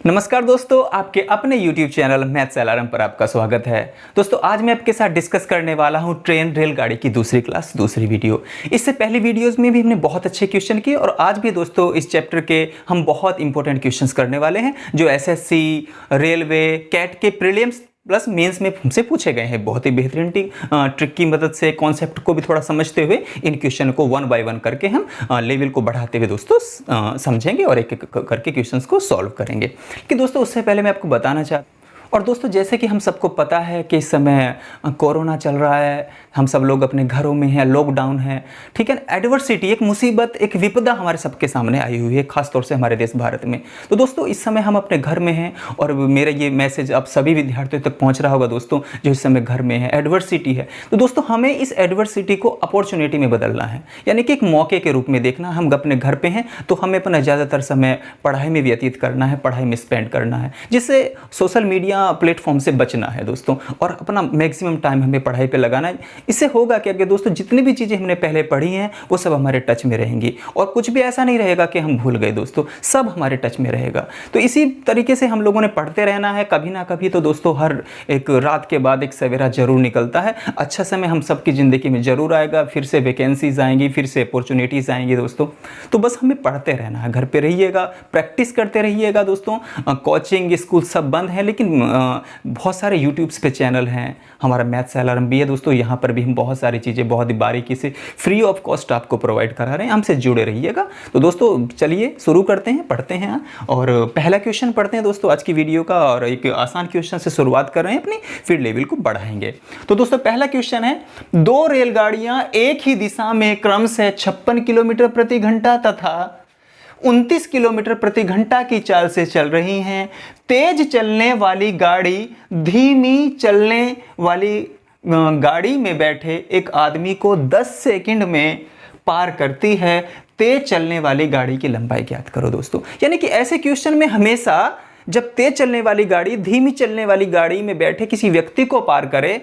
नमस्कार दोस्तों, आपके अपने YouTube चैनल मैथ्स अलार्म पर आपका स्वागत है। दोस्तों आज मैं आपके साथ डिस्कस करने वाला हूं ट्रेन रेलगाड़ी की दूसरी क्लास दूसरी वीडियो। इससे पहले वीडियोस में भी हमने बहुत अच्छे क्वेश्चन किए और आज भी दोस्तों इस चैप्टर के हम बहुत इंपॉर्टेंट क्वेश्चंस करने वाले हैं जो एसएससी, रेलवे, कैट के प्रीलिम्स प्लस मेंस में हमसे पूछे गए हैं। बहुत ही बेहतरीन ट्रिक की मदद से कॉन्सेप्ट को भी थोड़ा समझते हुए इन क्वेश्चन को वन बाय वन करके हम लेवल को बढ़ाते हुए दोस्तों समझेंगे और एक एक करके क्वेश्चंस को सॉल्व करेंगे। कि दोस्तों उससे पहले मैं आपको बताना चाहता और दोस्तों जैसे कि हम सबको पता है कि इस समय कोरोना चल रहा है, हम सब लोग अपने घरों में हैं, लॉकडाउन है, ठीक है। एडवर्सिटी, एक मुसीबत, एक विपदा हमारे सबके सामने आई हुई है, खासतौर से हमारे देश भारत में। तो दोस्तों इस समय हम अपने घर में हैं और मेरा ये मैसेज अब सभी विद्यार्थियों तक पहुंच रहा होगा दोस्तों जो इस समय घर में है। एडवर्सिटी है तो दोस्तों हमें इस एडवर्सिटी को अपॉर्चुनिटी में बदलना है, यानी कि एक मौके के रूप में देखना। हम अपने घर पे हैं तो हमें अपना ज़्यादातर समय पढ़ाई में व्यतीत करना है, पढ़ाई में स्पेंड करना है, जिससे सोशल मीडिया प्लेटफॉर्म से बचना है दोस्तों और अपना मैक्सिमम टाइम हमें पढ़ाई पे लगाना है। इससे होगा क्या कि दोस्तों जितनी भी चीज़ें हमने पहले पढ़ी हैं वो सब हमारे टच में रहेंगी और कुछ भी ऐसा नहीं रहेगा कि हम भूल गए दोस्तों, सब हमारे टच में रहेगा। तो इसी तरीके से हम लोगों ने पढ़ते रहना है कभी ना कभी। तो दोस्तों हर एक रात के बाद एक सवेरा जरूर निकलता है, अच्छा समय हम सबकी ज़िंदगी में जरूर आएगा, फिर से वैकेंसीज आएंगी, फिर से अपॉर्चुनिटीज़ आएंगी दोस्तों। तो बस हमें पढ़ते रहना है, घर पे रहिएगा, प्रैक्टिस करते रहिएगा दोस्तों। कोचिंग स्कूल सब बंद है लेकिन बहुत सारे यूट्यूब्स पे चैनल हैं, हमारा मैथ्स अलार्म भी है दोस्तों। यहाँ पर भी हम बहुत सारी चीज़ें बहुत ही बारीकी से फ्री ऑफ कॉस्ट आपको प्रोवाइड करा रहे हैं, हमसे जुड़े रहिएगा। तो दोस्तों चलिए शुरू करते हैं, पढ़ते हैं और पहला क्वेश्चन पढ़ते हैं दोस्तों आज की वीडियो का। और एक आसान क्वेश्चन से शुरुआत कर रहे हैं अपनी, फिर लेवल को बढ़ाएंगे। तो दोस्तों पहला क्वेश्चन है, दो रेलगाड़ियां एक ही दिशा में क्रमशः 56 किलोमीटर प्रति घंटा तथा 29 किलोमीटर प्रति घंटा की चाल से चल रही हैं। तेज चलने वाली गाड़ी धीमी चलने वाली गाड़ी में बैठे एक आदमी को 10 सेकंड में पार करती है। तेज चलने वाली गाड़ी की लंबाई ज्ञात करो दोस्तों। यानी कि ऐसे क्वेश्चन में हमेशा जब तेज चलने वाली गाड़ी धीमी चलने वाली गाड़ी में बैठे किसी व्यक्ति को पार करे,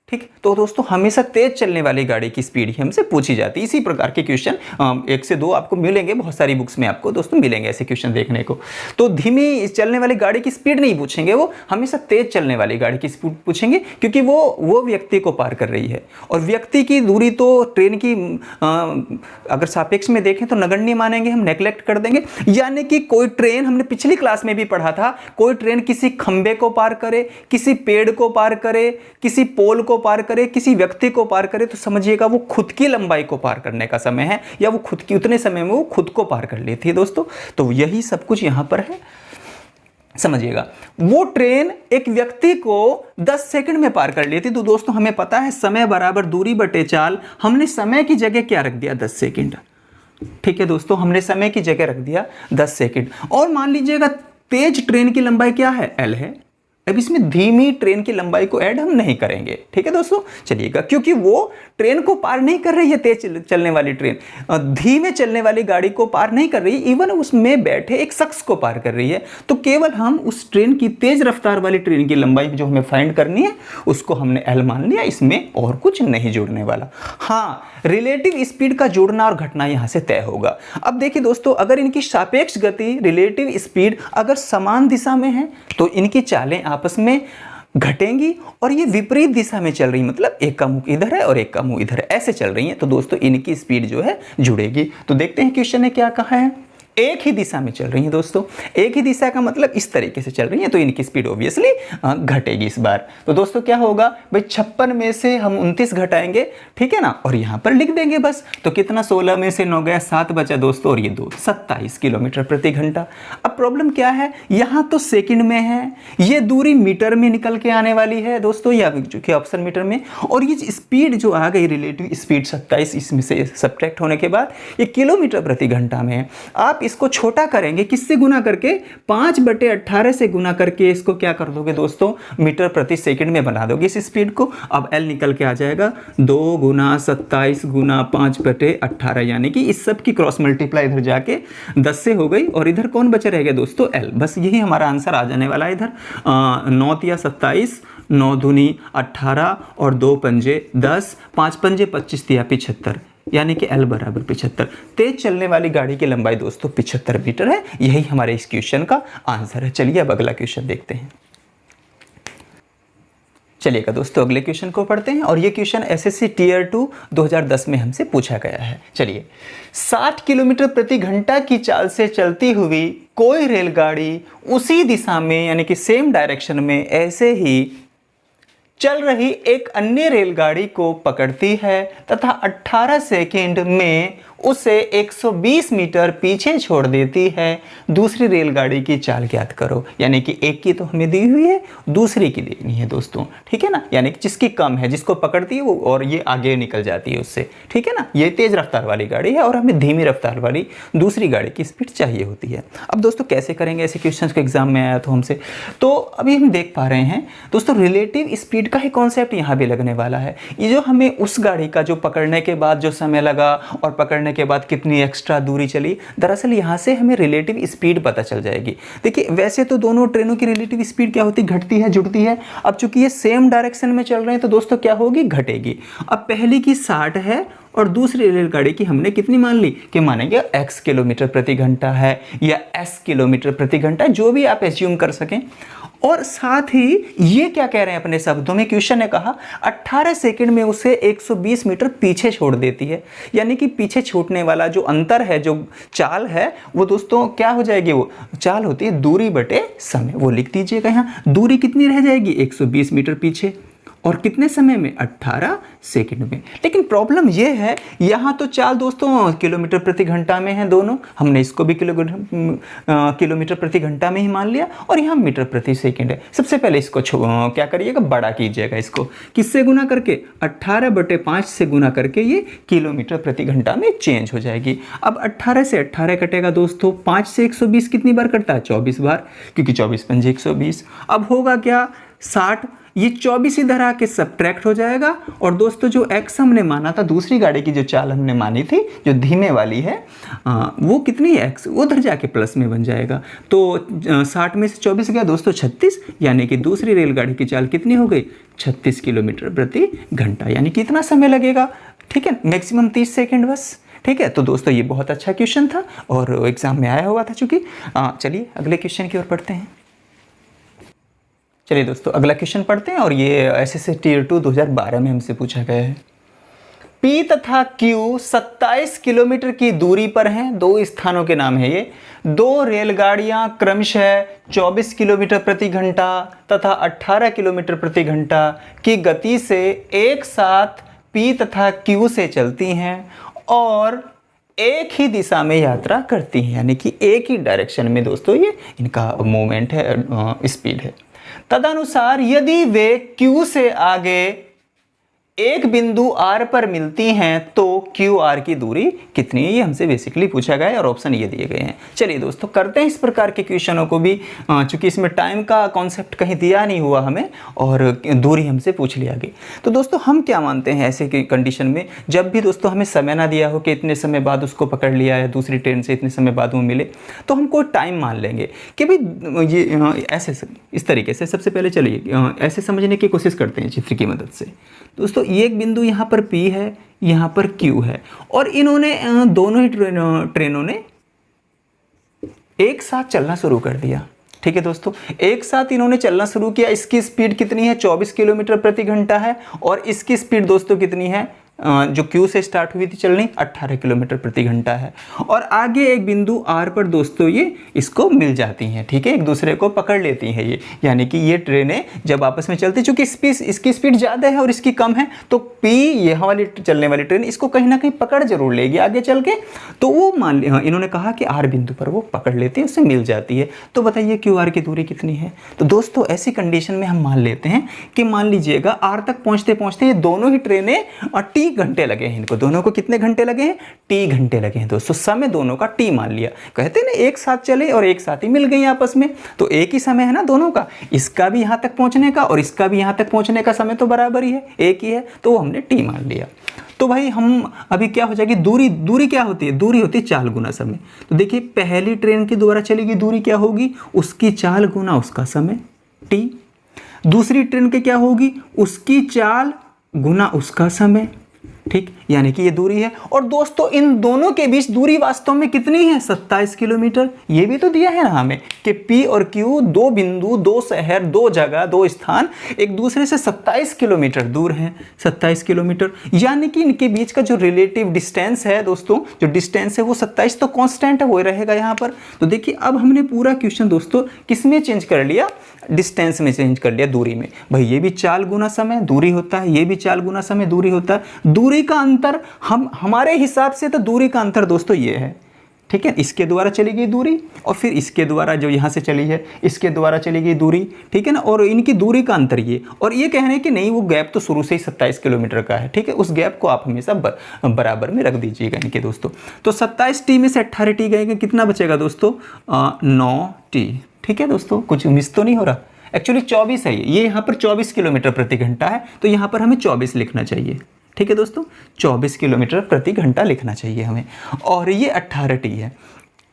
ठीक, तो दोस्तों हमेशा तेज चलने वाली गाड़ी की स्पीड ही हमसे पूछी जाती है। इसी प्रकार के क्वेश्चन एक से दो आपको मिलेंगे, बहुत सारी बुक्स में आपको दोस्तों मिलेंगे ऐसे क्वेश्चन देखने को। तो धीमी चलने वाली गाड़ी की स्पीड नहीं पूछेंगे, वो हमेशा तेज चलने वाली गाड़ी की स्पीड पूछेंगे क्योंकि वो व्यक्ति को पार कर रही है। और व्यक्ति की दूरी तो ट्रेन की अगर सापेक्ष में देखें तो नगण्य मानेंगे, हम नेग्लेक्ट कर देंगे। यानी कि कोई ट्रेन, हमने पिछली क्लास में भी पढ़ा था, कोई ट्रेन किसी खंबे को पार करे, किसी पेड़ को पार करे, किसी पोल को पार करे, किसी व्यक्ति को पार करे, तो समझिएगा वो खुद की लंबाई को पार करने का समय है, या वो खुद की उतने समय में वो खुद को पार कर लेती है दोस्तों। तो यही सब कुछ यहां पर है, समझिएगा। वो ट्रेन एक व्यक्ति को 10 सेकंड में पार कर लेती। तो दोस्तों हमें पता है समय बराबर दूरी बटे चाल, हमने समय की जगह क्या रख दिया, 10 सेकंड। ठीक है दोस्तों, हमने समय की जगह रख दिया 10 सेकंड। और मान लीजिएगा तेज ट्रेन की लंबाई क्या है, L है। अब इसमें धीमी ट्रेन की लंबाई को ऐड हम नहीं करेंगे, ठीक है दोस्तों। चलिएगा, क्योंकि वो ट्रेन को पार नहीं कर रही है, तेज चलने वाली ट्रेन धीमे चलने वाली गाड़ी को पार नहीं कर रही, इवन उसमें बैठे एक शख्स को पार कर रही है। तो केवल हम उस ट्रेन की, तेज रफ्तार वाली ट्रेन की लंबाई जो हमें फाइंड करनी है उसको हमने L मान लिया, इसमें और कुछ नहीं जोड़ने वाला। हाँ, रिलेटिव स्पीड का जोड़ना और घटना यहां से तय होगा। अब देखिए दोस्तों, अगर इनकी सापेक्ष गति, रिलेटिव स्पीड अगर समान दिशा में है तो इनकी चालें आपस में घटेंगी, और ये विपरीत दिशा में चल रही, मतलब एक का मुंह इधर है और एक का मुंह इधर है, ऐसे चल रही हैं, तो दोस्तों इनकी स्पीड जो है जुड़ेगी। तो देखते हैं क्वेश्चन ने क्या कहा है, एक ही दिशा में चल रही है दोस्तों। एक ही दिशा का मतलब इस तरीके से चल रही है, तो इनकी स्पीड ऑब्वियसली घटेगी इस बार। तो दोस्तों क्या होगा भाई, 56 में से हम 29 घटाएंगे, ठीक है ना, और यहां पर लिख देंगे बस। तो कितना, 16 में से 9 गया, 7 बचा दोस्तों, और ये 2, 27 किलोमीटर प्रति घंटा। अब प्रॉब्लम क्या है, यहां तो सेकंड में है, ये दूरी मीटर में निकल के आने वाली है दोस्तों, या जो कि ऑप्शन मीटर में। और ये स्पीड जो आ गई, रिलेटिव स्पीड 27, इसमें से सब्ट्रैक्ट होने के बाद ये किलोमीटर प्रति घंटा में है। आप इसको छोटा करेंगे, किससे गुना करके, 5/18 से गुना करके इसको क्या कर दोगे दोस्तों, मीटर प्रति सेकंड में बना दोगे इस स्पीड को। अब L निकल के आ जाएगा 2 × 27 × 5/18, यानी कि इस सब की क्रॉस मल्टीप्लाई इधर जाके 10 से हो गई, और इधर कौन बचा रहेगा दोस्तों, L। बस यही हमारा आंसर आ जाने वाला है इधर। 9 × 27, 9 दूनी 18 और 2 पंजे 10, 5 पंजे 25 × 75, यानी कि L बराबर 75। तेज चलने वाली गाड़ी की लंबाई दोस्तों 75 मीटर है। यही हमारे इस क्वेश्चन का आंसर है। चलिए अब अगला क्वेश्चन देखते हैं। चलिएगा दोस्तों अगले क्वेश्चन को पढ़ते हैं और ये क्वेश्चन एसएससी टीयर 2 2010 में हमसे पूछा गया है। चलिए, 60 किलोमीटर प्रति घंटा की चाल से चलती हुई कोई रेलगाड़ी उसी दिशा में यानी कि सेम डायरेक्शन में ऐसे ही चल रही एक अन्य रेलगाड़ी को पकड़ती है तथा 18 सेकंड में उसे 120 मीटर पीछे छोड़ देती है। दूसरी रेलगाड़ी की चाल ज्ञात करो। यानी कि एक की तो हमें दी हुई है, दूसरी की देनी है दोस्तों, ठीक है ना। यानी कि जिसकी कम है, जिसको पकड़ती है वो और ये आगे निकल जाती है उससे, ठीक है ना। ये तेज रफ्तार वाली गाड़ी है और हमें धीमी रफ्तार वाली दूसरी गाड़ी की स्पीड चाहिए होती है। अब दोस्तों कैसे करेंगे, ऐसे क्वेश्चन को एग्जाम में आया तो हमसे, तो अभी हम देख पा रहे हैं दोस्तों रिलेटिव स्पीड का ही कॉन्सेप्ट यहाँ भी लगने वाला है। ये जो हमें उस गाड़ी का जो पकड़ने के बाद जो समय लगा और पकड़ने के बाद कितनी एक्स्ट्रा दूरी चली, दरअसल यहाँ से हमें रिलेटिव स्पीड पता चल जाएगी। देखिए वैसे तो दोनों ट्रेनों की रिलेटिव स्पीड क्या होती है, घटती है, जुड़ती है। अब चूंकि ये सेम डायरेक्शन में चल रहे हैं तो दोस्तों क्या होगी, घटेगी। अब पहली की 60 है और दूसरी रेलगाड़ी की हमने कितनी मान ली कि मानेंगे x किलोमीटर प्रति घंटा है या s किलोमीटर प्रति घंटा, जो भी आप एज्यूम कर सकें। और साथ ही ये क्या कह रहे हैं अपने शब्दों में, क्वेश्चन ने कहा 18 सेकंड में उसे 120 मीटर पीछे छोड़ देती है। यानी कि पीछे छूटने वाला जो अंतर है, जो चाल है, वो दोस्तों क्या हो जाएगी, वो चाल होती है दूरी बटे समय। वो लिख दीजिएगा यहाँ, दूरी कितनी रह जाएगी 120 मीटर पीछे, और कितने समय में 18 सेकंड में। लेकिन प्रॉब्लम ये है यहाँ तो चाल दोस्तों किलोमीटर प्रति घंटा में है दोनों, हमने इसको भी किलोमीटर प्रति घंटा में ही मान लिया और यहाँ मीटर प्रति सेकंड है। सबसे पहले इसको क्या करिएगा, बड़ा कीजिएगा। इसको किससे गुना करके, 18/5 से गुना करके ये किलोमीटर प्रति घंटा में चेंज हो जाएगी। अब 18 से 18 कटेगा दोस्तों, 5 से 120 कितनी बार कटता है, 24 बार, क्योंकि 24 पंजे 120। अब होगा क्या, 60, ये 24 इधर आके सब्ट्रैक्ट हो जाएगा। और दोस्तों जो x हमने माना था, दूसरी गाड़ी की जो चाल हमने मानी थी जो धीमे वाली है, वो कितनी है x, उधर जाके प्लस में बन जाएगा। तो 60 में से 24 गया दोस्तों 36, यानी कि दूसरी रेलगाड़ी की चाल कितनी हो गई, 36 किलोमीटर प्रति घंटा। यानी कि इतना समय लगेगा, ठीक है, मैक्सिमम 30 सेकेंड बस, ठीक है। तो दोस्तों ये बहुत अच्छा क्वेश्चन था और एग्जाम में आया हुआ था चूंकि। चलिए अगले क्वेश्चन की ओर पढ़ते हैं। चलिए दोस्तों अगला क्वेश्चन पढ़ते हैं और ये एसएससी टीयर 2 2012 में हमसे पूछा गया है। P तथा Q 27 किलोमीटर की दूरी पर हैं। दो स्थानों के नाम है ये। दो रेलगाड़ियां क्रमशः 24 किलोमीटर प्रति घंटा तथा 18 किलोमीटर प्रति घंटा की गति से एक साथ P तथा Q से चलती हैं और एक ही दिशा में यात्रा करती हैं। यानी कि एक ही डायरेक्शन में दोस्तों ये इनका मूवमेंट है, स्पीड है। तदनुसार यदि वे Q से आगे एक बिंदु R पर मिलती हैं तो QR की दूरी कितनी है, ये हमसे बेसिकली पूछा गया है और ऑप्शन ये दिए गए हैं। चलिए दोस्तों करते हैं इस प्रकार के क्वेश्चनों को भी, चूंकि इसमें टाइम का कॉन्सेप्ट कहीं दिया नहीं हुआ हमें और दूरी हमसे पूछ लिया गई। तो दोस्तों हम क्या मानते हैं ऐसे की कंडीशन में, जब भी दोस्तों हमें समय ना दिया हो कि इतने समय बाद उसको पकड़ लिया है दूसरी ट्रेन से, इतने समय बाद वो मिले, तो हम कोई टाइम मान लेंगे कि भाई ये ऐसे इस तरीके से। सबसे पहले चलिए ऐसे समझने की कोशिश करते हैं चित्र की मदद से। दोस्तों ये एक बिंदु यहाँ पर P है, यहाँ पर Q है और इन्होंने दोनों ही ट्रेनों ने एक साथ चलना शुरू कर दिया। ठीक है दोस्तों, एक साथ इन्होंने चलना शुरू किया। इसकी स्पीड कितनी है, 24 किलोमीटर प्रति घंटा है और इसकी स्पीड दोस्तों कितनी है, जो Q से स्टार्ट हुई थी चलनी, 18 किलोमीटर प्रति घंटा है। और आगे एक बिंदु R पर दोस्तों ये इसको मिल जाती हैं, ठीक है, एक दूसरे को पकड़ लेती हैं ये। यानी कि ये ट्रेनें जब आपस में चलती, चूंकि इसकी स्पीड ज़्यादा है और इसकी कम है, तो P यहाँ वाली चलने वाली ट्रेन इसको कहीं ना कहीं पकड़ जरूर लेगी आगे चल के। तो वो मान लिया, इन्होंने कहा कि R बिंदु पर वो पकड़ लेती है, उससे मिल जाती है। तो बताइए QR की दूरी कितनी है। तो दोस्तों ऐसी कंडीशन में हम मान लेते हैं कि मान लीजिएगा R तक पहुँचते पहुँचते ये दोनों ही ट्रेनें T घंटे लगे हैं। इनको दोनों को कितने घंटे लगे हैं, T घंटे लगे हैं दोस्तों। समय दोनों का T मान लिया, कहते हैं ना एक साथ चले और एक साथ ही मिल गई आपस में, तो एक ही समय है ना दोनों का, इसका भी यहाँ तक पहुँचने का और इसका भी यहाँ तक पहुँचने का समय तो बराबर ही है, एक ही है, तो वो हमने T मान लिया। तो भाई हम अभी क्या हो जाएगी, दूरी क्या होती है, दूरी होती है चाल गुना समय। तो देखिए पहली ट्रेन के द्वारा चलेगी दूरी क्या होगी, उसकी चाल गुना उसका समय T। दूसरी ट्रेन के क्या होगी, उसकी चाल गुना उसका समय, ठीक। यानी कि ये दूरी है। और दोस्तों इन दोनों के बीच दूरी वास्तव में कितनी है? 27 किलोमीटर। ये भी तो दिया है ना हमें कि P और Q दो बिंदु, दो शहर, दो जगह, दो स्थान एक दूसरे से 27 किलोमीटर दूर हैं। 27 किलोमीटर यानी कि इनके बीच का जो रिलेटिव डिस्टेंस है दोस्तों, जो डिस्टेंस है वो 27 तो कांस्टेंट है, वो रहेगा यहाँ पर। तो देखिए अब हमने पूरा क्वेश्चन दोस्तों किस में चेंज कर लिया? डिस्टेंस में चेंज कर लिया, दूरी में। भाई ये भी चाल गुना समय दूरी होता है, ये भी चाल गुना समय दूरी होता है। दूरी का अंतर हमारे हिसाब से तो दूरी का अंतर दोस्तों ये है, ठीक है। इसके द्वारा चली गई दूरी और फिर इसके द्वारा जो यहाँ से चली है इसके द्वारा चली गई दूरी, ठीक है ना। और इनकी दूरी का अंतर ये, और ये कह रहे हैं कि नहीं वो गैप तो शुरू से ही 27 किलोमीटर का है, ठीक है। उस गैप को आप हमेशा बराबर में रख दीजिएगा इनके दोस्तों। तो 27T में से 18T गएगा, कितना बचेगा दोस्तों? 9T, ठीक है दोस्तों। कुछ मिस तो नहीं हो रहा? एक्चुअली 24 है ये यहाँ पर 24 किलोमीटर प्रति घंटा है, तो यहाँ पर हमें 24 लिखना चाहिए, ठीक है दोस्तों। 24 किलोमीटर प्रति घंटा लिखना चाहिए हमें। और ये 18T है,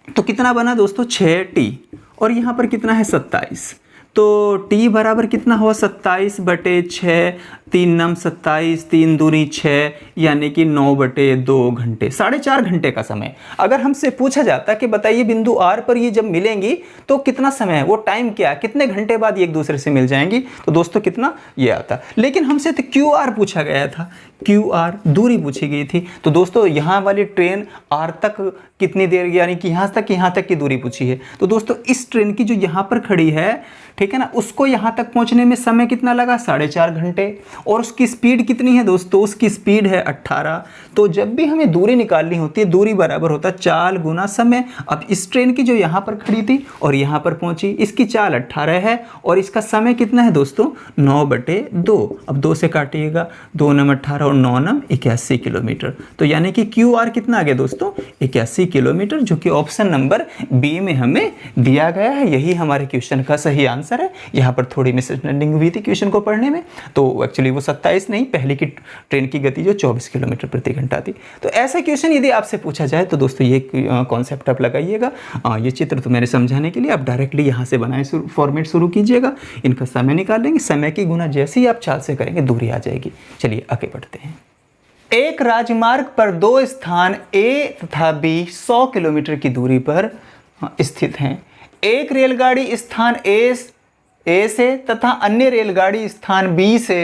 तो कितना बना दोस्तों? 6T। और यहाँ पर कितना है? 27। तो T बराबर कितना हुआ? 27/6, 3 नम 27, 3 दूनी 6, यानी कि 9/2 घंटे, 4.5 घंटे का समय। अगर हमसे पूछा जाता कि बताइए बिंदु R पर ये जब मिलेंगी तो कितना समय है, वो टाइम क्या, कितने घंटे बाद ये एक दूसरे से मिल जाएंगी, तो दोस्तों कितना ये आता। लेकिन हमसे तो QR पूछा गया था, QR दूरी पूछी गई थी। तो दोस्तों यहाँ वाली ट्रेन R तक कितनी देर, यानी कि यहाँ तक की दूरी पूछी है। तो दोस्तों इस ट्रेन की जो यहाँ पर खड़ी है, ठीक है ना, उसको यहाँ तक पहुँचने में समय कितना लगा? 4.5 घंटे। और उसकी स्पीड कितनी है दोस्तों? उसकी स्पीड है 18। तो जब भी हमें दूरी निकालनी होती है, दूरी बराबर होता है चाल गुना समय। अब इस ट्रेन की जो यहाँ पर खड़ी थी और यहाँ पर पहुँची, इसकी चाल 18 है और इसका समय कितना है दोस्तों? 9/2। अब 2 से काटिएगा, 2 नम 18 और 9 नम 81 किलोमीटर। तो यानी कि QR कितना आ गया दोस्तों? 81 किलोमीटर, जो कि ऑप्शन नंबर बी में हमें दिया गया है। यही हमारे क्वेश्चन का सही आंसर है। यहाँ पर थोड़ी मिसअंडरस्टैंडिंग हुई थी क्वेश्चन को पढ़ने में, तो एक्चुअली वो 27 नहीं, पहले की ट्रेन की गति जो 24 किलोमीटर प्रति घंटा थी। तो ऐसा क्वेश्चन यदि आपसे पूछा जाए तो दोस्तों ये कॉन्सेप्ट आप लगाइएगा। ये चित्र तो मैंने समझाने के लिए, आप डायरेक्टली यहाँ से बनाए फॉर्मेट शुरू कीजिएगा। इनका समय निकाल लेंगे, समय की गुना जैसे ही आप चाल से करेंगे दूरी आ जाएगी। चलिए आगे बढ़ते हैं। एक राजमार्ग पर दो स्थान A तथा B 100 किलोमीटर की दूरी पर स्थित हैं। एक रेलगाड़ी स्थान A से तथा अन्य रेलगाड़ी स्थान B से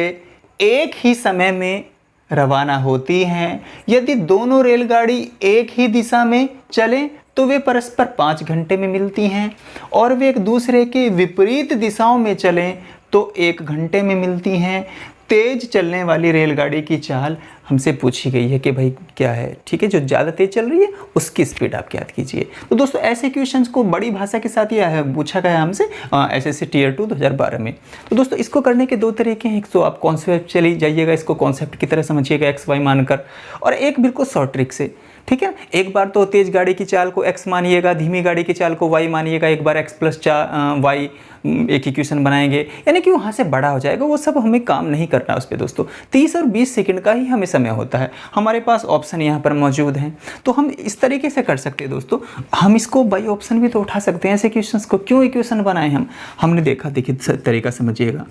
एक ही समय में रवाना होती हैं। यदि दोनों रेलगाड़ी एक ही दिशा में चलें तो वे परस्पर 5 घंटे में मिलती हैं, और वे एक दूसरे के विपरीत दिशाओं में चलें तो 1 घंटे में मिलती हैं। तेज चलने वाली रेलगाड़ी की चाल हमसे पूछी गई है कि भाई क्या है, ठीक है। जो ज़्यादा तेज चल रही है उसकी स्पीड आप याद कीजिए। तो दोस्तों ऐसे क्वेश्चंस को बड़ी भाषा के साथ यह पूछा गया है हमसे SSC Tier 2 2012 में। तो दोस्तों इसको करने के 2 तरीके हैं। एक तो आप कॉन्सेप्ट चली जाइएगा, इसको कॉन्सेप्ट की तरह समझिएगा XY मानकर, और एक बिल्कुल शॉर्ट ट्रिक से, ठीक है। एक बार तो तेज गाड़ी की चाल को x मानिएगा, धीमी गाड़ी की चाल को y मानिएगा। एक बार x + y एक इक्वेशन बनाएंगे, यानी कि वहाँ से बड़ा हो जाएगा। वो सब हमें काम नहीं करना उस पर दोस्तों। 30 और 20 सेकंड का ही हमें समय होता है। हमारे पास ऑप्शन यहाँ पर मौजूद हैं, तो हम इस तरीके से कर सकते हैं दोस्तों। हम इसको बाई ऑप्शन भी तो उठा सकते हैं ऐसे क्वेश्चंस को। क्यों इक्वेशन बनाए हमने देखा, देखिए तरीका समझिएगा,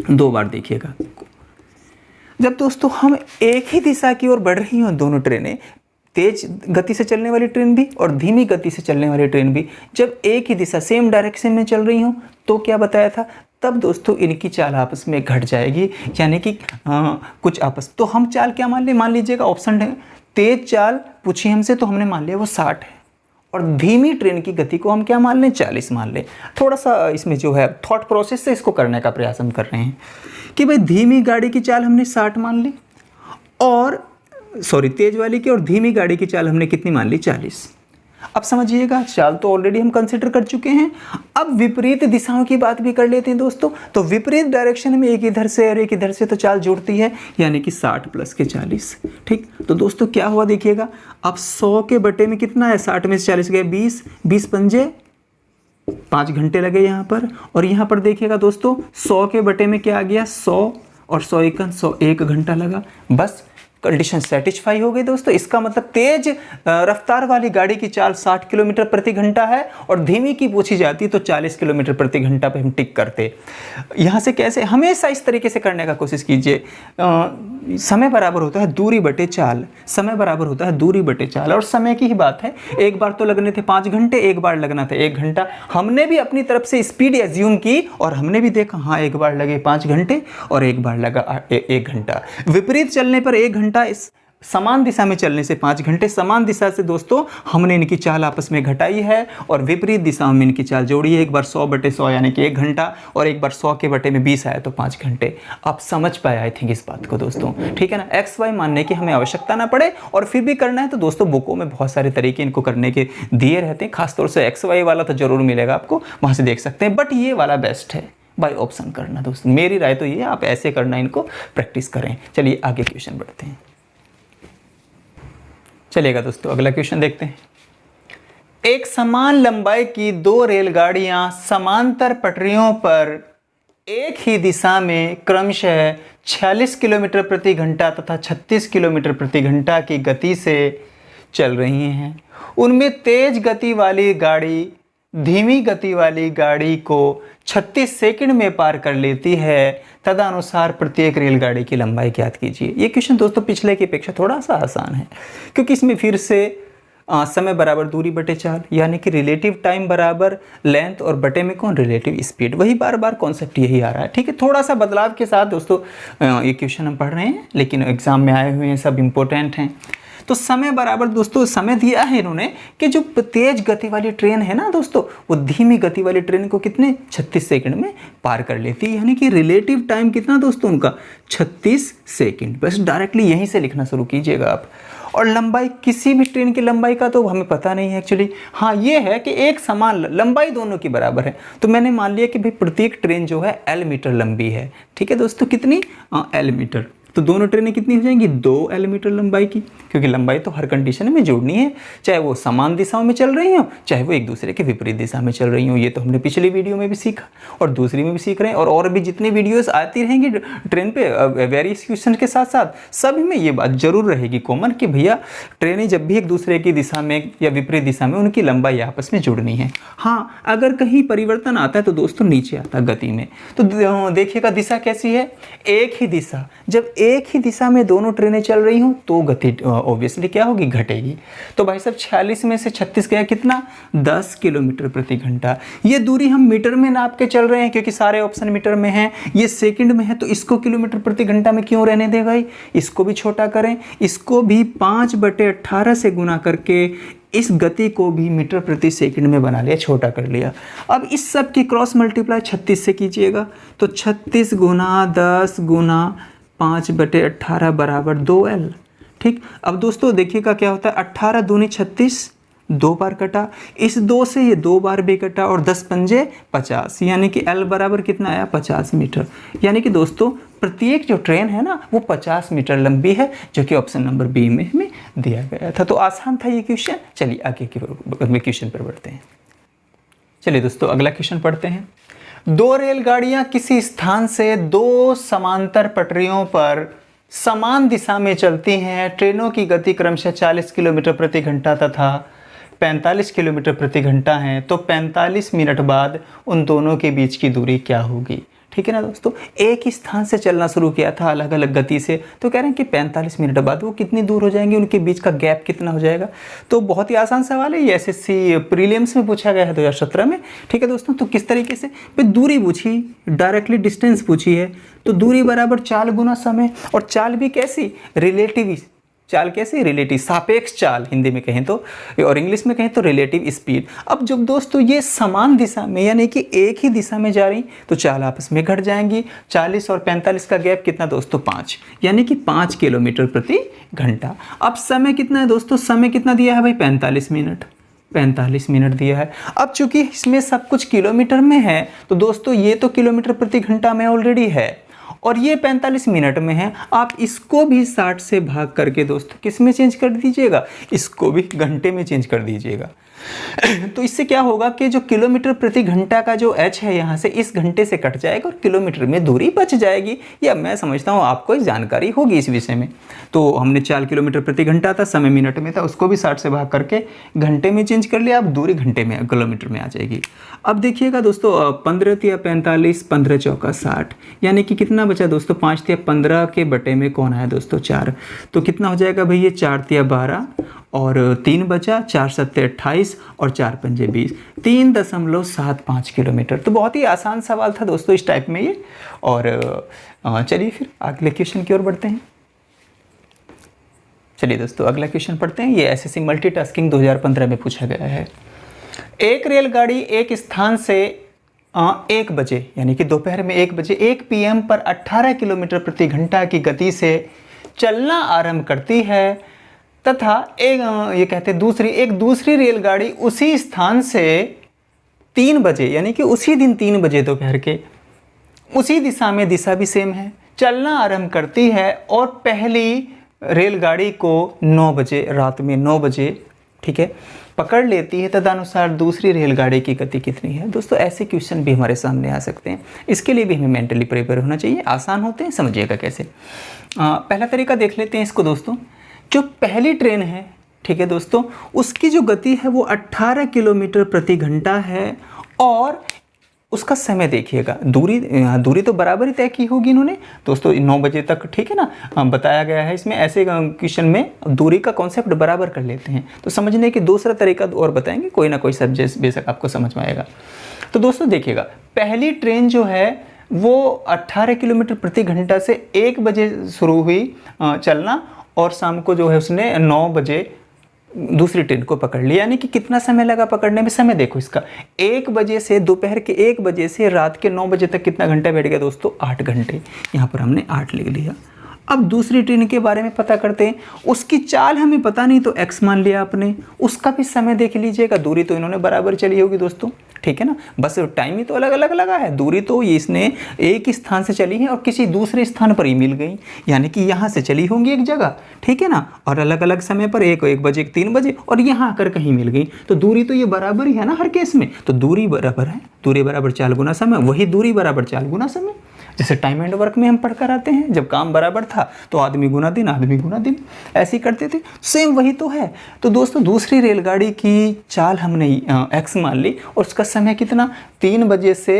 2 बार देखिएगा। जब दोस्तों हम एक ही दिशा की ओर बढ़ रही हों, दोनों ट्रेनें, तेज गति से चलने वाली ट्रेन भी और धीमी गति से चलने वाली ट्रेन भी, जब एक ही दिशा सेम डायरेक्शन में चल रही हों, तो क्या बताया था, तब दोस्तों इनकी चाल आपस में घट जाएगी, यानी कि कुछ आपस। तो हम चाल क्या मान लीजिएगा ऑप्शन है, तेज चाल पूछी हमसे तो हमने मान लिया वो 60 है, और धीमी ट्रेन की गति को हम क्या मान लें, 40 मान लें। थोड़ा सा इसमें जो है थॉट प्रोसेस से इसको करने का प्रयास हम कर रहे हैं कि भाई धीमी गाड़ी की चाल हमने 60 मान ली, और तेज वाली की और धीमी गाड़ी की चाल हमने कितनी मान ली, 40। अब समझिएगा, चाल तो ऑलरेडी हम कंसिडर कर चुके हैं। अब विपरीत दिशाओं की बात भी कर लेते हैं दोस्तों। तो विपरीत डायरेक्शन में एक इधर से और एक इधर से तो चाल जुड़ती है, यानी कि 60 + के 40, ठीक। तो दोस्तों क्या हुआ देखिएगा, अब 100 के बटे में कितना है, 60 में से 40 गए 20, 20 पंजे 5 घंटे लगे यहाँ पर। और यहाँ पर देखिएगा दोस्तों 100 के बटे में क्या आ गया, 100, और 100 × 1 1 घंटा लगा। बस कंडीशन सेटिस्फाई हो गई दोस्तों। इसका मतलब तेज रफ्तार वाली गाड़ी की चाल 60 किलोमीटर प्रति घंटा है और धीमी की पूछी जाती तो 40 किलोमीटर प्रति घंटा पे हम टिक करते। यहाँ से कैसे, हमेशा इस तरीके से करने का कोशिश कीजिए। समय बराबर होता है दूरी बटे चाल, समय बराबर होता है दूरी बटे चाल, और समय की ही बात है। एक बार तो लगने थे 5 घंटे, एक बार लगना था 1 घंटा। हमने भी अपनी तरफ से स्पीड एज्यूम की और हमने भी देखा हाँ एक बार लगे 5 घंटे और एक बार लगा 1 घंटा। विपरीत चलने पर 1 घंटा, इस समान दिशा में चलने से 5 घंटे। समान दिशा से दोस्तों हमने इनकी चाल आपस में घटाई है और विपरीत दिशा में इनकी चाल जोड़ी है। एक बार 100 बटे 100 यानी कि 1 घंटा और एक बार 100 के बटे में 20 आया तो 5 घंटे। आप समझ पाए आई थिंक इस बात को दोस्तों, ठीक है ना। एक्स वाई मानने की हमें आवश्यकता ना पड़े और फिर भी करना है तो दोस्तों बुकों में बहुत सारे तरीके इनको करने के दिए रहते हैं। खासतौर से एक्स वाई वाला तो जरूर मिलेगा आपको, वहाँ से देख सकते हैं, बट ये वाला बेस्ट है बाय ऑप्शन करना दोस्तों। मेरी राय तो ये, आप ऐसे करना, इनको प्रैक्टिस करें। चलिए आगे क्वेश्चन बढ़ते हैं। चलिएगा दोस्तों अगला क्वेश्चन देखते हैं। एक समान लंबाई की 2 रेलगाड़ियां समांतर पटरियों पर एक ही दिशा में क्रमशः 46 किलोमीटर प्रति घंटा तथा 36 किलोमीटर प्रति घंटा की गति से चल रही हैं। उनमें तेज गति वाली गाड़ी धीमी गति वाली गाड़ी को 36 सेकंड में पार कर लेती है। तदनुसार प्रत्येक रेलगाड़ी की लंबाई ज्ञात कीजिए। ये क्वेश्चन दोस्तों पिछले की अपेक्षा थोड़ा सा आसान है, क्योंकि इसमें फिर से समय बराबर दूरी बटे चाल, यानी कि रिलेटिव टाइम बराबर लेंथ और बटे में कौन, रिलेटिव स्पीड। वही बार बार कॉन्सेप्ट यही आ रहा है, ठीक है। थोड़ा सा बदलाव के साथ दोस्तों ये क्वेश्चन हम पढ़ रहे हैं, लेकिन एग्जाम में आए हुए हैं, सब इंपॉर्टेंट हैं। तो समय बराबर दोस्तों समय दिया है इन्होंने कि जो तेज गति वाली ट्रेन है ना दोस्तों, वो धीमी गति वाली ट्रेन को कितने 36 सेकंड में पार कर लेती है, यानी कि रिलेटिव टाइम कितना दोस्तों उनका 36 सेकंड। बस डायरेक्टली यहीं से लिखना शुरू कीजिएगा आप। और लंबाई, किसी भी ट्रेन की लंबाई का तो हमें पता नहीं है एक्चुअली। हाँ ये है कि एक समान लंबाई दोनों की बराबर है, तो मैंने मान लिया कि भाई प्रत्येक ट्रेन जो है L मीटर लंबी है, ठीक है दोस्तों। कितनी L मीटर, तो दोनों ट्रेनें कितनी हो जाएंगी 2 L मीटर लंबाई की, क्योंकि लंबाई तो हर कंडीशन में जोड़नी है, चाहे वो समान दिशाओं में चल रही हो चाहे वो एक दूसरे के विपरीत दिशा में चल रही हो। ये तो हमने पिछली वीडियो में भी सीखा और दूसरी में भी सीख रहे हैं, और भी जितनी वीडियोस आती रहेंगी ट्रेन पे वेरियस क्वेश्चन के साथ साथ सभी में ये बात जरूर रहेगी कॉमन कि भैया ट्रेनें जब भी एक दूसरे की दिशा में या विपरीत दिशा में उनकी लंबाई आपस में जुड़नी है। हाँ अगर कहीं परिवर्तन आता है तो दोस्तों नीचे आता है गति में। तो देखिएगा दिशा कैसी है, एक ही दिशा। जब एक ही दिशा में दोनों ट्रेनें चल रही हों तो गति ऑब्वियसली क्या होगी, घटेगी। तो भाई साहब 46 में से 36 गया कितना, 10 किलोमीटर प्रति घंटा। ये दूरी हम मीटर में नाप के चल रहे हैं क्योंकि सारे ऑप्शन मीटर में हैं, ये सेकंड में है, तो इसको किलोमीटर प्रति घंटा में क्यों रहने दे भाई, इसको भी छोटा करें, इसको भी 5/18 से गुना करके इस गति को भी मीटर प्रति सेकंड में बना लिया, छोटा कर लिया। अब इस सब की क्रॉस मल्टीप्लाई 36 से कीजिएगा, तो 36 गुना 10 गुना 5/18 बराबर 2L। ठीक, अब दोस्तों देखिएगा क्या होता है, 18 दूनी 36, 2 बार कटा, इस 2 से ये 2 बार भी कटा और 10 पंजे 50, यानी कि L बराबर कितना आया 50 मीटर। यानी कि दोस्तों प्रत्येक जो ट्रेन है ना वो 50 मीटर लंबी है, जो कि ऑप्शन नंबर बी में हमें दिया गया था। तो आसान था ये क्वेश्चन। चलिए आगे के क्वेश्चन पर बढ़ते हैं। चलिए दोस्तों अगला क्वेश्चन पढ़ते हैं। 2 रेलगाड़ियां किसी स्थान से 2 समांतर पटरियों पर समान दिशा में चलती हैं। ट्रेनों की गति क्रमशः 40 किलोमीटर प्रति घंटा तथा 45 किलोमीटर प्रति घंटा है, तो 45 मिनट बाद उन दोनों के बीच की दूरी क्या होगी। ठीक है ना दोस्तों, एक ही स्थान से चलना शुरू किया था अलग अलग गति से, तो कह रहे हैं कि 45 मिनट बाद वो कितनी दूर हो जाएंगे, उनके बीच का गैप कितना हो जाएगा। तो बहुत ही आसान सवाल है, ये एसएससी प्रीलिम्स में पूछा गया है 2017 में। ठीक है दोस्तों, तो किस तरीके से दूरी पूछी, डायरेक्टली डिस्टेंस पूछी है, तो दूरी बराबर चाल गुना समय, और चाल भी कैसी, रिलेटिव चाल, कैसे रिलेटिव, सापेक्ष चाल हिंदी में कहें तो, और इंग्लिश में कहें तो रिलेटिव स्पीड। अब जब दोस्तों ये समान दिशा में यानी कि एक ही दिशा में जा रही तो चाल आपस में घट जाएंगी। 40 और 45 का गैप कितना दोस्तों 5, यानी कि 5 किलोमीटर प्रति घंटा। अब समय कितना है दोस्तों, समय कितना दिया है भाई 45 मिनट, 45 मिनट दिया है। अब चूंकि इसमें सब कुछ किलोमीटर में है तो दोस्तों ये तो किलोमीटर प्रति घंटा में ऑलरेडी है और ये 45 मिनट में है। आप इसको भी 60 से भाग करके दोस्तों किस में चेंज कर दीजिएगा, इसको भी घंटे में चेंज कर दीजिएगा। तो इससे क्या होगा कि जो किलोमीटर प्रति घंटा का जो h है यहाँ से इस घंटे से कट जाएगा और किलोमीटर में दूरी बच जाएगी। या मैं समझता हूँ आपको एक जानकारी होगी इस विषय में। तो हमने 4 किलोमीटर प्रति घंटा था, समय मिनट में था, उसको भी 60 से भाग करके घंटे में चेंज कर लिया, अब दूरी घंटे में किलोमीटर में आ जाएगी। अब देखिएगा दोस्तों 15 तिया 45, 15 चौका 60, यानी कि कितना बचा दोस्तों 5 तिया 15 के बटे में कौन आया दोस्तों 4, तो कितना हो जाएगा भैया 4 तिया 12 और 3 बचा, 4 सत्ते 28 और 4 पंजे 20, 3.75 किलोमीटर। तो बहुत ही आसान सवाल था दोस्तों इस टाइप में ये। और चलिए फिर अगले क्वेश्चन की ओर बढ़ते हैं। चलिए दोस्तों अगला क्वेश्चन पढ़ते हैं। ये एसएससी मल्टीटास्किंग 2015 में पूछा गया है। एक रेलगाड़ी एक स्थान से 1 बजे यानी कि दोपहर में 1 बजे 1 PM पर 18 किलोमीटर प्रति घंटा की गति से चलना आरंभ करती है तथा ये कहते हैं एक दूसरी रेलगाड़ी उसी स्थान से 3 बजे यानी कि उसी दिन 3 बजे दोपहर के उसी दिशा में, दिशा भी सेम है, चलना आरंभ करती है और पहली रेलगाड़ी को 9 बजे रात में 9 बजे ठीक है पकड़ लेती है, तदनुसार दूसरी रेलगाड़ी की गति कितनी है। दोस्तों ऐसे क्वेश्चन भी हमारे सामने आ सकते हैं, इसके लिए भी हमें मेंटली प्रिपेयर होना चाहिए। आसान होते हैं, समझिएगा कैसे। पहला तरीका देख लेते हैं इसको दोस्तों। जो पहली ट्रेन है ठीक है दोस्तों, उसकी जो गति है वो 18 किलोमीटर प्रति घंटा है और उसका समय देखिएगा, दूरी तो बराबर ही तय की होगी इन्होंने दोस्तों 9 बजे तक, ठीक है ना, बताया गया है इसमें। ऐसे क्वेश्चन में दूरी का कॉन्सेप्ट बराबर कर लेते हैं। तो समझने की दूसरा तरीका और बताएंगे, कोई ना कोई सब्जेक्ट बेशक आपको समझ में आएगा। तो दोस्तों देखिएगा, पहली ट्रेन जो है वो 18 किलोमीटर प्रति घंटा से 1 बजे शुरू हुई चलना और शाम को जो है उसने 9 बजे दूसरी ट्रेन को पकड़ लिया। यानी कि कितना समय लगा पकड़ने में, समय देखो इसका, 1 बजे से दोपहर के 1 बजे से रात के 9 बजे तक कितना घंटा बैठ गया दोस्तों, 8 घंटे। यहाँ पर हमने 8 लिख लिया। अब दूसरी ट्रेन के बारे में पता करते हैं। उसकी चाल हमें पता नहीं तो x मान लिया आपने, उसका भी समय देख लीजिएगा। दूरी तो इन्होंने बराबर चली होगी दोस्तों, ठीक है ना, बस टाइम ही तो अलग अलग लगा है। दूरी तो ये इसने एक स्थान से चली है और किसी दूसरे स्थान पर ही मिल गई, यानी कि यहाँ से चली होंगी एक जगह, ठीक है ना, और अलग अलग समय पर 1 बजे 3 बजे और यहाँ आकर कहीं मिल गई। तो दूरी तो ये बराबर ही है ना हर केस में। तो दूरी बराबर है, दूरी बराबर चाल गुना समय, वही दूरी बराबर चाल गुना समय। जैसे टाइम एंड वर्क में हम पढ़कर आते हैं, जब काम बराबर था तो आदमी गुना दिन, आदमी गुना दिन, ऐसे ही करते थे। सेम वही तो है। तो दोस्तों दूसरी रेलगाड़ी की चाल हमने x मान ली और उसका समय कितना, 3 बजे से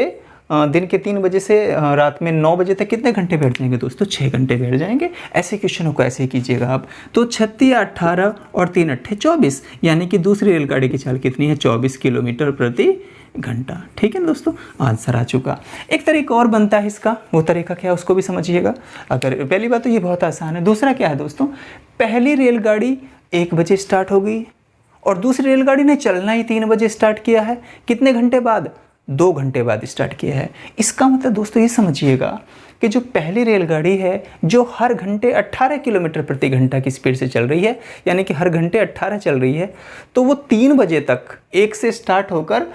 दिन के 3 बजे से रात में 9 बजे तक कितने घंटे बैठ जाएंगे दोस्तों, 6 घंटे बैठ जाएंगे। ऐसे क्वेश्चनों को ऐसे ही कीजिएगा आप। तो 36 18 और 3 8 24, यानी कि दूसरी रेलगाड़ी की चाल कितनी है, 24 किलोमीटर प्रति घंटा। ठीक है ना दोस्तों, आंसर आ चुका। एक तरीका और बनता है इसका, वो तरीका क्या है उसको भी समझिएगा। अगर पहली बात तो ये बहुत आसान है। दूसरा क्या है दोस्तों, पहली रेलगाड़ी 1 बजे स्टार्ट हो गई और दूसरी रेलगाड़ी ने चलना ही 3 बजे स्टार्ट किया है। कितने घंटे बाद, 2 घंटे बाद स्टार्ट किया है। इसका मतलब दोस्तों ये समझिएगा कि जो पहली रेलगाड़ी है जो हर घंटे 18 किलोमीटर प्रति घंटा की स्पीड से चल रही है, यानी कि हर घंटे 18 चल रही है, तो वो 3 बजे तक 1 से स्टार्ट होकर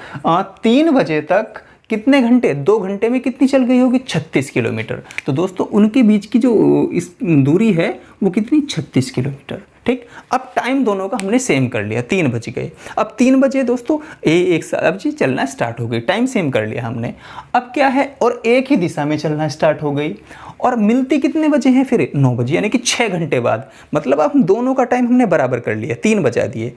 3 बजे तक कितने घंटे, 2 घंटे में कितनी चल गई होगी, 36 किलोमीटर। तो दोस्तों उनके बीच की जो इस दूरी है वो कितनी, 36 किलोमीटर। ठीक, अब टाइम दोनों का हमने सेम कर लिया, 3 बज गए। अब 3 बजे दोस्तों एक अब जी चलना स्टार्ट हो गई, टाइम सेम कर लिया हमने। अब क्या है, और एक ही दिशा में चलना स्टार्ट हो गई और मिलती कितने बजे हैं फिर, 9 बजे, यानी कि 6 घंटे बाद। मतलब अब हम दोनों का टाइम हमने बराबर कर लिया, 3 बजा दिए।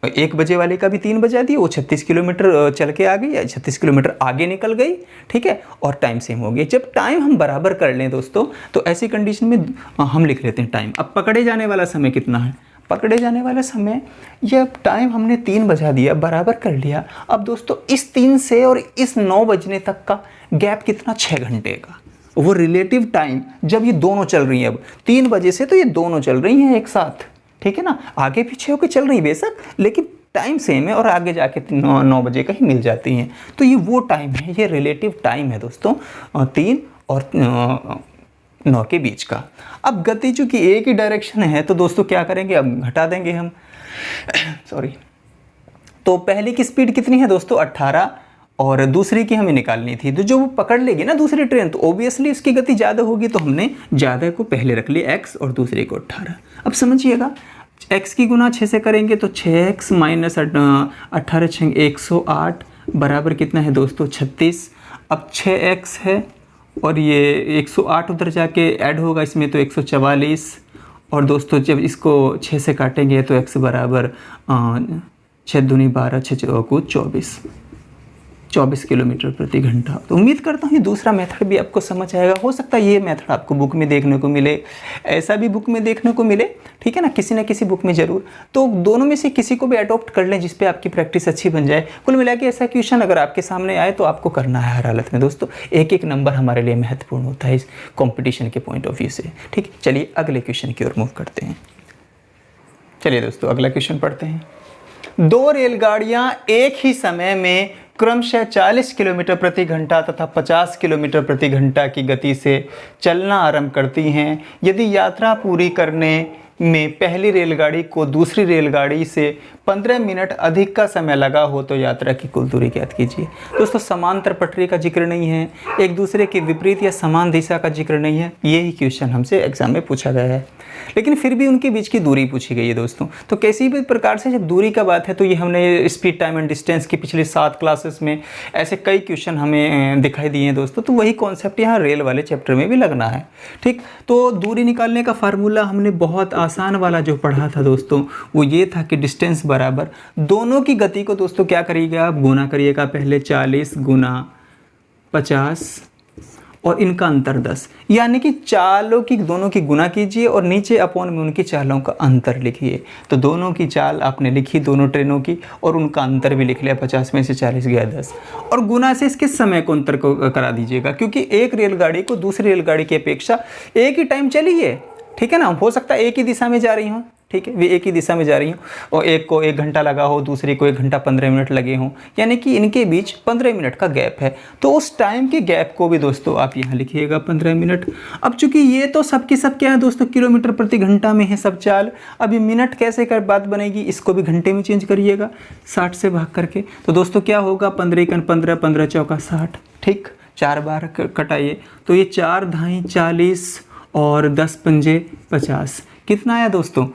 1 बजे वाले का भी 3 बजा दिए, वो 36 किलोमीटर चल के आ गई या 36 किलोमीटर आगे निकल गई, ठीक है, और टाइम सेम हो गया। जब टाइम हम बराबर कर लें दोस्तों तो ऐसी कंडीशन में हम लिख लेते हैं टाइम। अब पकड़े जाने वाला समय कितना है, पकड़े जाने वाला समय, यह टाइम हमने 3 बजा दिया, बराबर कर लिया। अब दोस्तों इस 3 से और इस 9 बजने तक का गैप कितना, 6 घंटे का। वो रिलेटिव टाइम जब ये दोनों चल रही हैं, अब 3 बजे से तो ये दोनों चल रही हैं एक साथ, ठीक है ना, आगे पीछे होकर चल रही बेशक, लेकिन टाइम सेम है और आगे जाके 9 बजे का ही मिल जाती हैं। तो ये वो टाइम है, ये रिलेटिव टाइम है दोस्तों 3 और 9 के बीच का। अब गति चूंकि एक ही डायरेक्शन है तो दोस्तों क्या करेंगे, अब घटा देंगे हम सॉरी। तो पहले की स्पीड कितनी है दोस्तों, 18, और दूसरी की हमें निकालनी थी। तो जो वो पकड़ लेगी ना दूसरी ट्रेन तो ओबियसली उसकी गति ज़्यादा होगी, तो हमने ज़्यादा को पहले रख लिया x और दूसरे को 18। अब समझिएगा, x की गुना 6 से करेंगे तो 6x माइनस 18 6 108 बराबर कितना है दोस्तों 36। अब 6x है और ये 108 उधर जाके ऐड होगा इसमें तो 144। और दोस्तों जब इसको 6 से काटेंगे तो x बराबर 6 दूनी 12 6 चौको 24 किलोमीटर प्रति घंटा। तो उम्मीद करता हूँ ये दूसरा मेथड भी आपको समझ आएगा। हो सकता है ये मेथड आपको बुक में देखने को मिले, ऐसा भी बुक में देखने को मिले, ठीक है ना, किसी न किसी बुक में ज़रूर। तो दोनों में से किसी को भी अडॉप्ट कर लें जिस पे आपकी प्रैक्टिस अच्छी बन जाए। कुल मिला के ऐसा क्वेश्चन अगर आपके सामने आए तो आपको करना है हर हालत में दोस्तों। एक एक नंबर हमारे लिए महत्वपूर्ण होता है इस कॉम्पिटिशन के पॉइंट ऑफ व्यू से। ठीक, चलिए अगले क्वेश्चन की ओर मूव करते हैं। चलिए दोस्तों अगला क्वेश्चन पढ़ते हैं। 2 रेलगाड़ियाँ एक ही समय में क्रमशः 40 किलोमीटर प्रति घंटा तथा 50 किलोमीटर प्रति घंटा की गति से चलना आरंभ करती हैं। यदि यात्रा पूरी करने में पहली रेलगाड़ी को दूसरी रेलगाड़ी से 15 मिनट अधिक का समय लगा हो तो यात्रा की कुल दूरी ज्ञात कीजिए। दोस्तों समांतर पटरी का जिक्र नहीं है, एक दूसरे के विपरीत या समान दिशा का जिक्र नहीं है, यही क्वेश्चन हमसे एग्जाम में पूछा गया है, लेकिन फिर भी उनके बीच की दूरी पूछी गई है दोस्तों। तो किसी भी प्रकार से जब दूरी का बात है तो ये हमने स्पीड टाइम एंड डिस्टेंस की पिछले 7 क्लासेस में ऐसे कई क्वेश्चन हमें दिखाई दिए हैं दोस्तों। तो वही कॉन्सेप्ट यहाँ रेल वाले चैप्टर में भी लगना है। ठीक, तो दूरी निकालने का फार्मूला हमने बहुत आसान वाला जो पढ़ा था दोस्तों वो ये था कि डिस्टेंस बराबर दोनों की गति को दोस्तों क्या करिएगा, आप गुना करिएगा। पहले 40 गुना 50 और इनका अंतर 10, यानी कि चालों की दोनों की गुना कीजिए और नीचे अपॉन में उनकी चालों का अंतर लिखिए। तो दोनों की चाल आपने लिखी दोनों ट्रेनों की और उनका अंतर भी लिख लिया। 50 में से 40 गया 10 और गुना से इसके समय को अंतर को करा दीजिएगा, क्योंकि एक रेलगाड़ी को दूसरी रेलगाड़ी की अपेक्षा एक ही टाइम चली है। ठीक है ना, हो सकता है एक ही दिशा में जा रही हूँ, ठीक है, वे एक ही दिशा में जा रही हूँ और एक को 1 घंटा लगा हो, दूसरी को 1 घंटा 15 मिनट लगे हों, यानी कि इनके बीच 15 मिनट का गैप है। तो उस टाइम के गैप को भी दोस्तों आप यहाँ लिखिएगा 15 मिनट। अब चूंकि ये तो सबकी सब क्या है दोस्तों, किलोमीटर प्रति घंटा में है सब चाल। अब ये मिनट कैसे कर बात बनेगी, इसको भी घंटे में चेंज करिएगा 60 से भाग करके। तो दोस्तों क्या होगा, 15 × 15 15 चौका 60। ठीक, 4 बार कटाइए तो ये 4 धाई 40 और 10 पंजे 50। कितना आया दोस्तों,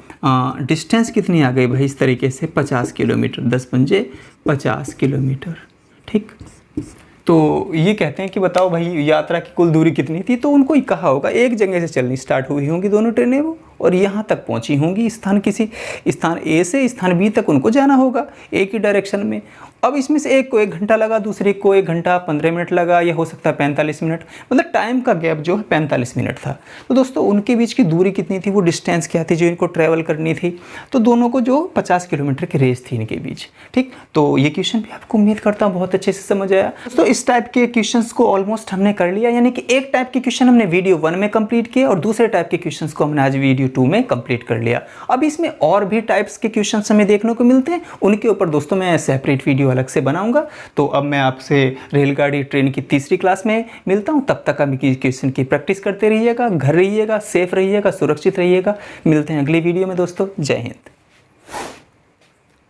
डिस्टेंस कितनी आ गई भाई, इस तरीके से 50 किलोमीटर, 10 पंजे 50 किलोमीटर। ठीक, तो ये कहते हैं कि बताओ भाई यात्रा की कुल दूरी कितनी थी। तो उनको ही कहा होगा एक जगह से चलनी स्टार्ट हुई होंगी दोनों ट्रेनें वो और यहाँ तक पहुँची होंगी, किसी स्थान ए से स्थान बी तक उनको जाना होगा एक ही डायरेक्शन में। अब इसमें से एक को 1 घंटा लगा, दूसरे को 1 घंटा 15 मिनट लगा, या हो सकता है 45 मिनट, मतलब टाइम का गैप जो है 45 मिनट था। तो दोस्तों उनके बीच की दूरी कितनी थी, वो डिस्टेंस क्या थी जो इनको ट्रैवल करनी थी। तो दोनों को जो 50 किलोमीटर की रेस थी इनके बीच। ठीक, तो ये क्वेश्चन भी आपको उम्मीद करता हूँ बहुत अच्छे से समझ आया दोस्तों। इस टाइप के क्वेश्चंस को ऑलमोस्ट हमने कर लिया, यानी कि एक टाइप के क्वेश्चन हमने वीडियो 1 में कंप्लीट किया और दूसरे टाइप के क्वेश्चंस को हमने आज वीडियो 2 में कंप्लीट कर लिया। अब इसमें और भी टाइप्स के क्वेश्चंस हमें देखने को मिलते हैं, उनके ऊपर दोस्तों मैं सेपरेट वीडियो अलग से बनाऊंगा। तो अब मैं आपसे रेलगाड़ी ट्रेन की तीसरी क्लास में मिलता हूं, तब तक आप क्वेश्चन की प्रैक्टिस करते रहिएगा, घर रहिएगा, सेफ रहिएगा, सुरक्षित रहिएगा। मिलते हैं अगली वीडियो में दोस्तों, जय हिंद।